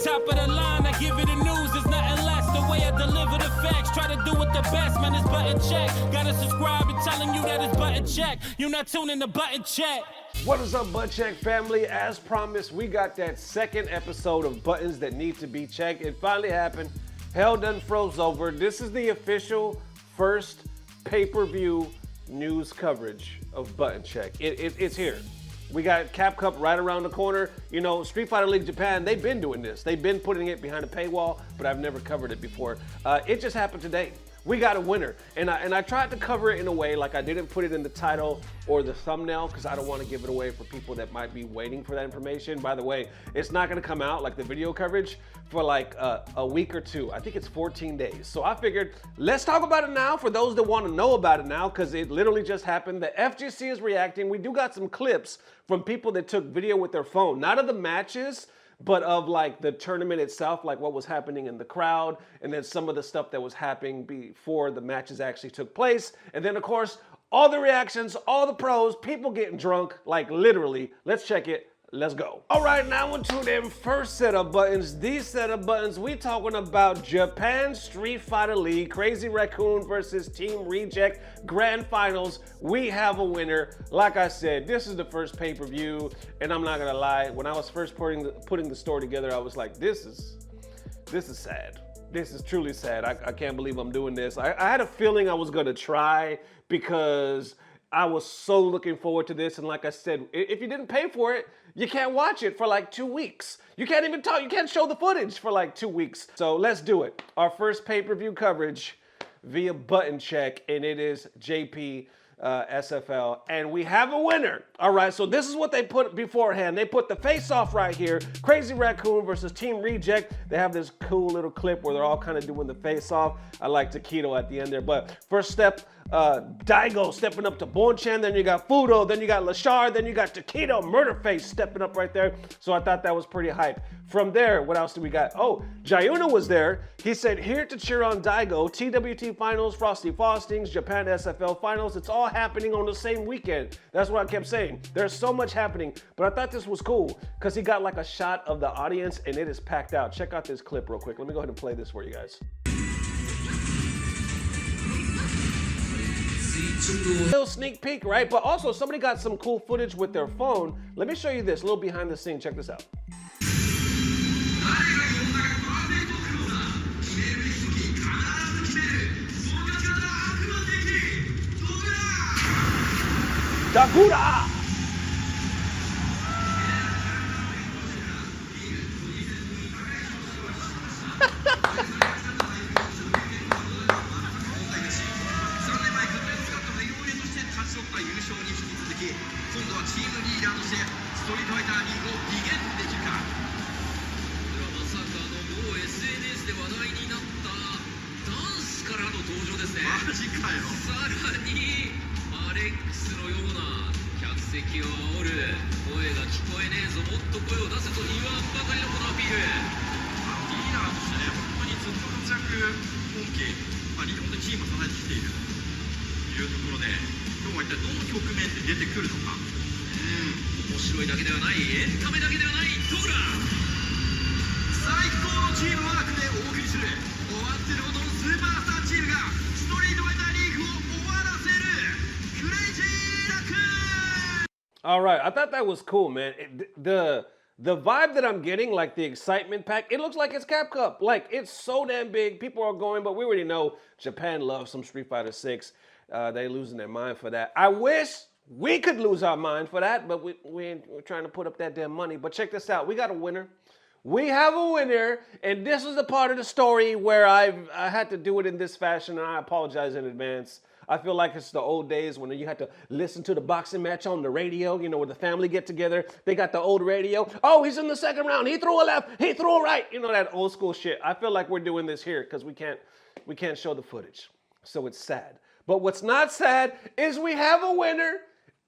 Top of the line, I give it the news, there's nothing less. The way I deliver the facts, try to do it the best, man, it's button check. Gotta subscribe and telling you that it's button check. You're not tuning to button check. What is up, Butt Check family? As promised, we got that second episode of Buttons That Need to Be Checked. It finally happened. Hell done froze over. This is the official first pay-per-view news coverage of Button Check. It's here. We got Cap Cup right around the corner. You know, Street Fighter League Japan, they've been doing this. They've been putting it behind a paywall, but I've never covered it before. It just happened today. We got a winner, and I tried to cover it in a way like I didn't put it in the title or the thumbnail because I don't want to give it away for people that might be waiting for that information. By the way, it's not going to come out like the video coverage for like a week or two. I think it's 14 days. So I figured let's talk about it now for those that want to know about it now because it literally just happened. The FGC is reacting. We do got some clips from people that took video with their phone, not of the matches, but of like the tournament itself, like what was happening in the crowd, and then some of the stuff that was happening before the matches actually took place. And then of course, all the reactions, all the pros, people getting drunk, like literally. Let's check it. Let's go. All right, now into them first set of buttons. These set of buttons, we talking about Japan Street Fighter League, Crazy Raccoon versus Team Reject Grand Finals. We have a winner. Like I said, this is the first pay-per-view, and I'm not gonna lie, when I was first putting the story together, I was like, this is sad. This is truly sad. I can't believe I'm doing this. I had a feeling I was gonna try because I was so looking forward to this, and like I said, if you didn't pay for it, you can't watch it for like 2 weeks. You can't even talk, you can't show the footage for like 2 weeks. So let's do it. Our first pay-per-view coverage via Button Check, and it is JP SFL, and we have a winner. All right, so this is what they put beforehand. They put the face-off right here, Crazy Raccoon versus Team Reject. They have this cool little clip where they're all kind of doing the face-off. I like Tokido at the end there, but first step, Daigo stepping up to Bonchan, then you got Fudo, then you got Lashard, then you got Tokido, Murderface stepping up right there. So I thought that was pretty hype. From there, what else do we got? Oh, Jayuna was there. He said, here to cheer on Daigo, TWT Finals, Frosty Faustings, Japan SFL Finals. It's all happening on the same weekend. That's what I kept saying. There's so much happening, but I thought this was cool because he got like a shot of the audience and it is packed out. Check out this clip real quick. Let me go ahead and play this for you guys. Little sneak peek, right? But also somebody got some cool footage with their phone. Let me show you this, a little behind the scene. Check this out. Dakura! All right, I thought that was cool, man. The vibe that I'm getting, like the excitement pack, it looks like it's Cap Cup. Like, it's so damn big. People are going, but we already know Japan loves some Street Fighter 6. They losing their mind for that. I wish we could lose our mind for that, but we're trying to put up that damn money. But check this out. We got a winner. We have a winner, and this is the part of the story where I had to do it in this fashion, and I apologize in advance. I feel like it's the old days when you had to listen to the boxing match on the radio, you know, where the family get together. They got the old radio. Oh, he's in the second round. He threw a left. He threw a right. You know, that old school shit. I feel like we're doing this here because we can't show the footage. So it's sad. But what's not sad is we have a winner.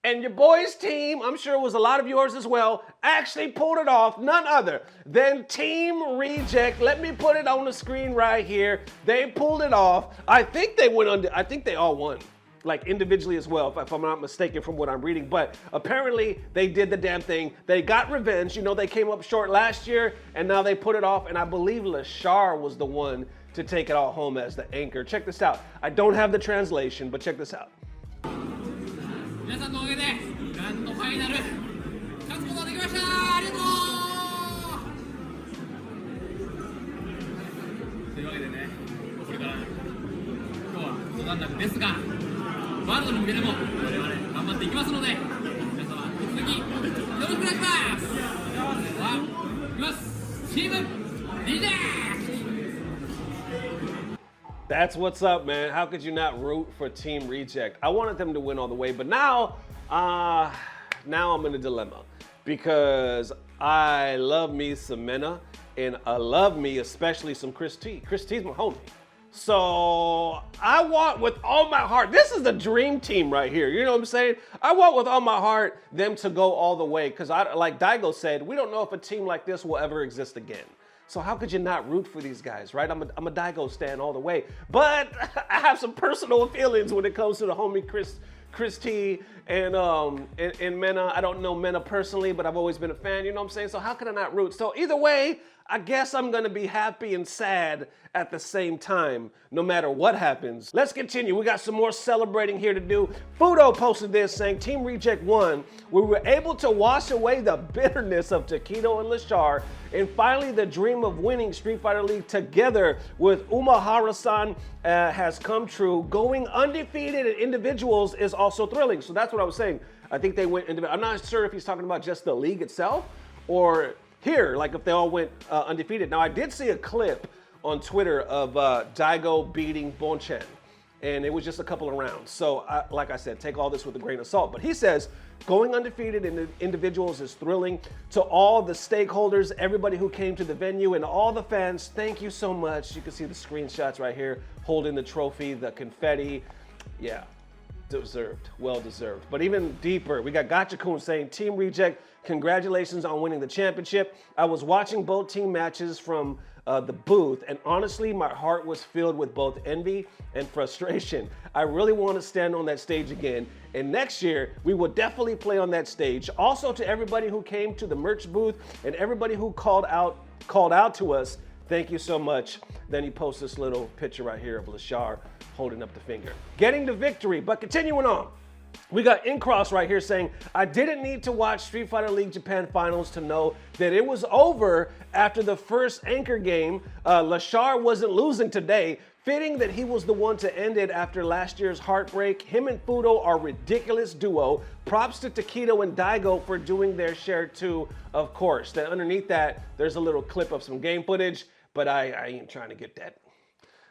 And your boys' team, I'm sure it was a lot of yours as well, actually pulled it off, none other than Team Reject. Let me put it on the screen right here. They pulled it off. I think they went under, I think they all won. like individually as well, if I'm not mistaken from what I'm reading. But apparently they did the damn thing. They got revenge. You know, they came up short last year and now they put it off. And I believe Lashar was the one to take it all home as the anchor. Check this out. I don't have the translation, but check this out. 皆さんのおかげでグランドファイナル勝つことができました。ありがとう。というわけでね、これから今日は一段落ですが、ワールドに向けても我々頑張っていきますので、皆様引き続きよろしくお願いします。ではいきます。チームリジェクト。 That's what's up, man. How could you not root for Team Reject? I wanted them to win all the way, but now I'm in a dilemma because I love me some Mena and I love me especially some Chris T. Chris T's my homie. So I want with all my heart, this is the dream team right here. You know what I'm saying? I want with all my heart them to go all the way because like Daigo said, we don't know if a team like this will ever exist again. So how could you not root for these guys, right? I'm a Daigo stan all the way. But I have some personal feelings when it comes to the homie Chris T and Mena. I don't know Mena personally, but I've always been a fan, you know what I'm saying? So how could I not root? So either way, I guess I'm gonna be happy and sad at the same time, no matter what happens. Let's continue. We got some more celebrating here to do. Fudo posted this saying, Team Reject won. We were able to wash away the bitterness of Tokido and Lashar, and finally the dream of winning Street Fighter League together with Umahara-san has come true. Going undefeated in individuals is also thrilling. So that's what I was saying. I think they went individual. I'm not sure if he's talking about just the league itself or here, like if they all went undefeated. Now, I did see a clip on Twitter of Daigo beating Bonchen, and it was just a couple of rounds. So, like I said, take all this with a grain of salt. But he says, going undefeated in the individuals is thrilling. To all the stakeholders, everybody who came to the venue, and all the fans, thank you so much. You can see the screenshots right here, holding the trophy, the confetti. Yeah, deserved, well deserved. But even deeper, we got Gachakun saying, Team Reject, congratulations on winning the championship. I was watching both team matches from the booth, and honestly, my heart was filled with both envy and frustration. I really want to stand on that stage again, and next year, we will definitely play on that stage. Also, to everybody who came to the merch booth and everybody who called out to us, thank you so much. Then he posts this little picture right here of Lashar holding up the finger. Getting the victory, but continuing on. We got Incross right here saying, I didn't need to watch Street Fighter League Japan Finals to know that it was over after the first anchor game. Lashar wasn't losing today. Fitting that he was the one to end it after last year's heartbreak. Him and Fudo are a ridiculous duo. Props to Tokido and Daigo for doing their share too, of course. Then underneath that, there's a little clip of some game footage, but I ain't trying to get that.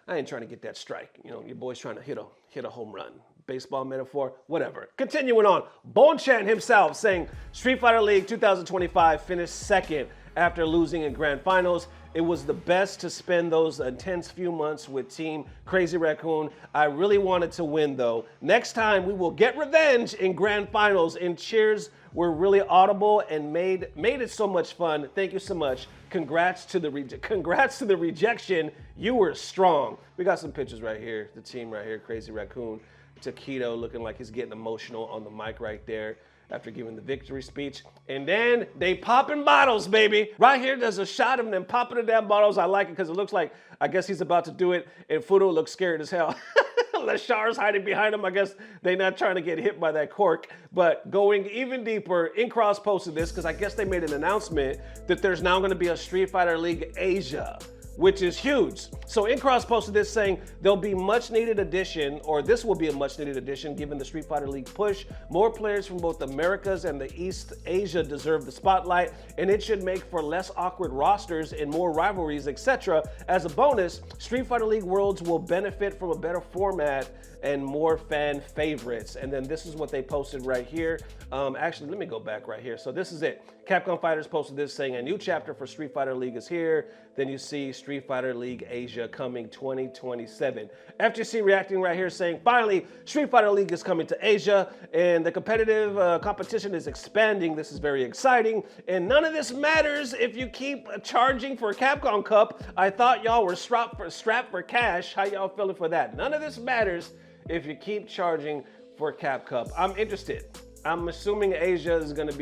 I ain't trying to get that strike. You know, your boy's trying to hit a home run. Baseball metaphor, whatever. Continuing on, Bonchan himself saying Street Fighter League 2025 finished second after losing in grand finals. It was the best to spend those intense few months with Team Crazy Raccoon. I really wanted to win though. Next time we will get revenge in grand finals, and cheers were really audible and made it so much fun. Thank you so much. Congrats to the rejection. You were strong. We got some pictures right here. The team right here, Crazy Raccoon. Tokido looking like he's getting emotional on the mic right there after giving the victory speech. And then they popping bottles, baby. Right here, there's a shot of them popping the damn bottles. I like it because it looks like, I guess he's about to do it, and Fudo looks scared as hell. Lashar's hiding behind him. I guess they're not trying to get hit by that cork. But going even deeper, Incross posted this because I guess they made an announcement that there's now going to be a Street Fighter League Asia, which is huge. So Incross posted this saying there'll be much needed addition, or this will be a much needed addition given the Street Fighter League push. More players from both Americas and the East Asia deserve the spotlight, and it should make for less awkward rosters and more rivalries, etc. As a bonus, Street Fighter League Worlds will benefit from a better format and more fan favorites. And then this is what they posted right here. Actually, let me go back right here. So this is it. Capcom Fighters posted this saying a new chapter for Street Fighter League is here. Then you see Street Fighter League Asia coming 2027. FGC reacting right here saying, finally, Street Fighter League is coming to Asia and the competitive competition is expanding. This is very exciting. And none of this matters if you keep charging for Capcom Cup. I thought y'all were strapped for cash. How y'all feeling for that? None of this matters if you keep charging for Cap Cup. I'm interested. I'm assuming Asia is going to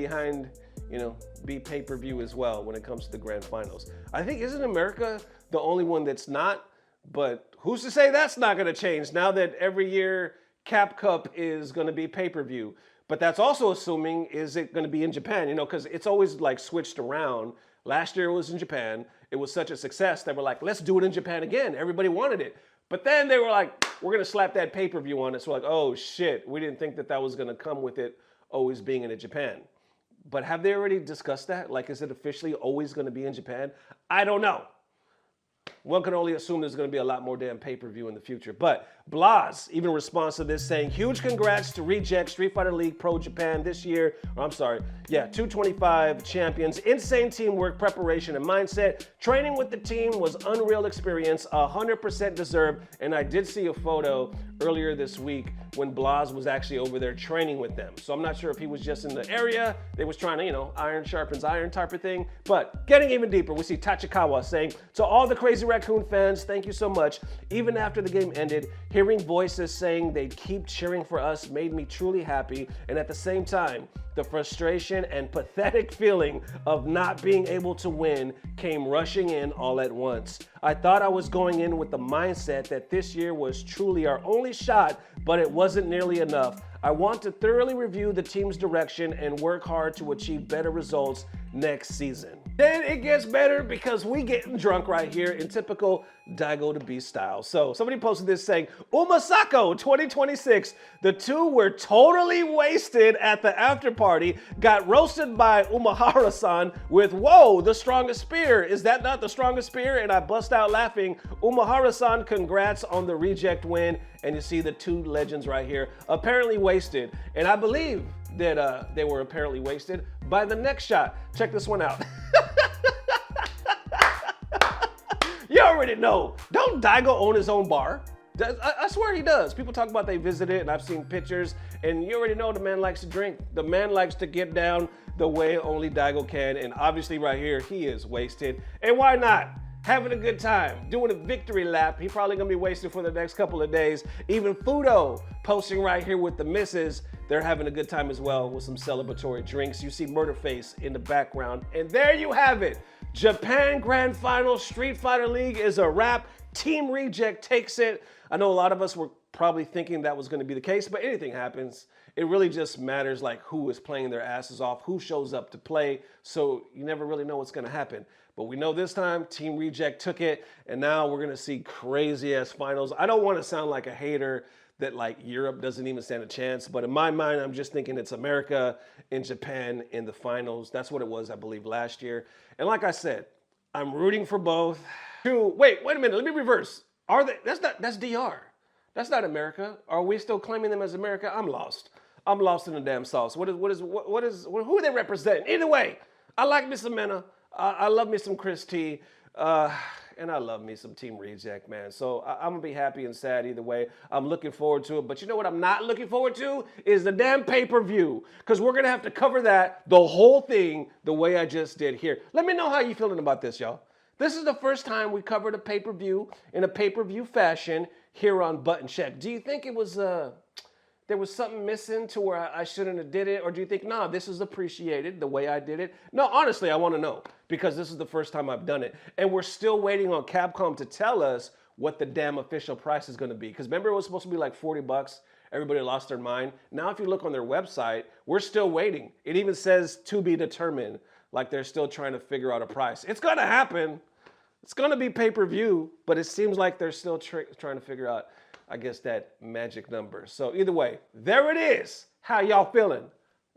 be pay-per-view as well when it comes to the grand finals. I think, isn't America the only one that's not? But who's to say that's not going to change now that every year Cap Cup is going to be pay-per-view? But that's also assuming, is it going to be in Japan? Because it's always like switched around. Last year it was in Japan. It was such a success that we're like, let's do it in Japan again. Everybody wanted it. But then they were like, we're going to slap that pay-per-view on it. So we're like, oh shit, we didn't think that was going to come with it always being in Japan. But have they already discussed that? Like, is it officially always going to be in Japan? I don't know. One can only assume there's going to be a lot more damn pay-per-view in the future. But Blas even responds to this saying, huge congrats to Reject Street Fighter League Pro Japan this year. 225 champions. Insane teamwork, preparation, and mindset. Training with the team was unreal experience, 100% deserved. And I did see a photo earlier this week when Blas was actually over there training with them. So I'm not sure if he was just in the area. They was trying to, iron sharpens iron type of thing. But getting even deeper, we see Tachikawa saying, to all the Crazy Raccoon fans, thank you so much. Even after the game ended, hearing voices saying they'd keep cheering for us made me truly happy. And at the same time, the frustration and pathetic feeling of not being able to win came rushing in all at once. I thought I was going in with the mindset that this year was truly our only shot, but it wasn't nearly enough. I want to thoroughly review the team's direction and work hard to achieve better results next season. Then it gets better because we getting drunk right here in typical Daigo the Beast style. So somebody posted this saying, Umasako 2026. The two were totally wasted at the after party, got roasted by Umahara-san with, whoa, the strongest spear. Is that not the strongest spear? And I bust out laughing. Umahara-san, congrats on the Reject win. And you see the two legends right here, apparently wasted. And I believe that they were apparently wasted by the next shot. Check this one out. You already know. Don't Daigo own his own bar? I swear he does. People talk about they visit it, and I've seen pictures, and you already know the man likes to drink. The man likes to get down the way only Daigo can, and obviously right here, he is wasted. And why not? Having a good time, doing a victory lap. He probably gonna be wasted for the next couple of days. Even Fudo posting right here with the misses. They're having a good time as well with some celebratory drinks. You see Murderface in the background. And there you have it. Japan Grand Final Street Fighter League is a wrap. Team Reject takes it. I know a lot of us were probably thinking that was gonna be the case, but anything happens. It really just matters like who is playing their asses off, who shows up to play. So you never really know what's gonna happen. But we know this time, Team Reject took it, and now we're gonna see crazy-ass finals. I don't wanna sound like a hater that like Europe doesn't even stand a chance, but in my mind, I'm just thinking it's America and Japan in the finals. That's what it was, I believe, last year. And like I said, I'm rooting for both. Wait a minute, let me reverse. That's DR. That's not America. Are we still claiming them as America? I'm lost. I'm lost in the damn sauce. Who are they representing? Either way, I like Miss Amena. I love me some Chris T, and I love me some Team Reject, man. So I'm gonna be happy and sad either way. I'm looking forward to it, but you know what I'm not looking forward to is the damn pay-per-view, because we're gonna have to cover that, the whole thing, the way I just did here. Let me know how you feeling about this, y'all. This is the first time we covered a pay-per-view in a pay-per-view fashion here on Button Check. Do you think it was there was something missing to where I shouldn't have did it? Or do you think, nah, this is appreciated the way I did it? No, honestly, I want to know, because this is the first time I've done it. And we're still waiting on Capcom to tell us what the damn official price is going to be. Because remember, it was supposed to be like $40. Everybody lost their mind. Now, if you look on their website, we're still waiting. It even says to be determined, like they're still trying to figure out a price. It's going to happen. It's going to be pay-per-view, but it seems like they're still trying to figure out, I guess, that magic number. So either way, there it is. How y'all feeling?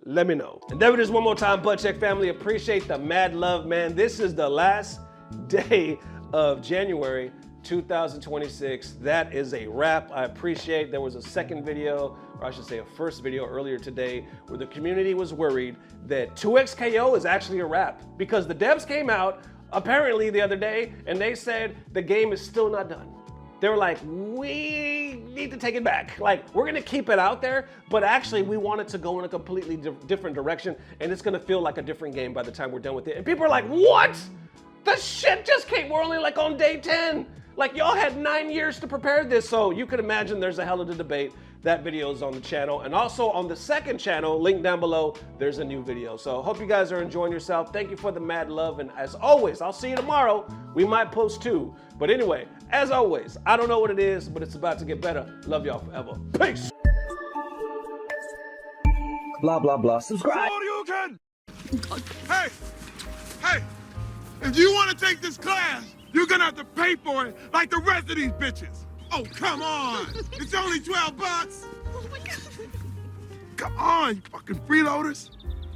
Let me know. And there it is one more time, Butt Check family. Appreciate the mad love, man. This is the last day of January 2026. That is a wrap. I appreciate there was a second video, or I should say a first video earlier today, where the community was worried that 2XKO is actually a wrap, because the devs came out apparently the other day and they said the game is still not done. They were like, we need to take it back. Like, we're gonna keep it out there, but actually we want it to go in a completely different direction, and it's gonna feel like a different game by the time we're done with it. And people are like, what? The shit just came, we're only like on day 10. Like, y'all had 9 years to prepare this, so you can imagine there's a hell of a debate. That video is on the channel, and also on the second channel, link down below, there's a new video. So hope you guys are enjoying yourself. Thank you for the mad love, and as always, I'll see you tomorrow. We might post 2, but anyway, as always, I don't know what it is, but it's about to get better. Love y'all forever. Peace. Blah blah blah. Subscribe. Hey, if you want to take this class, you're gonna have to pay for it like the rest of these bitches. Oh, come on. It's only $12. Oh my God. Come on, you fucking freeloaders.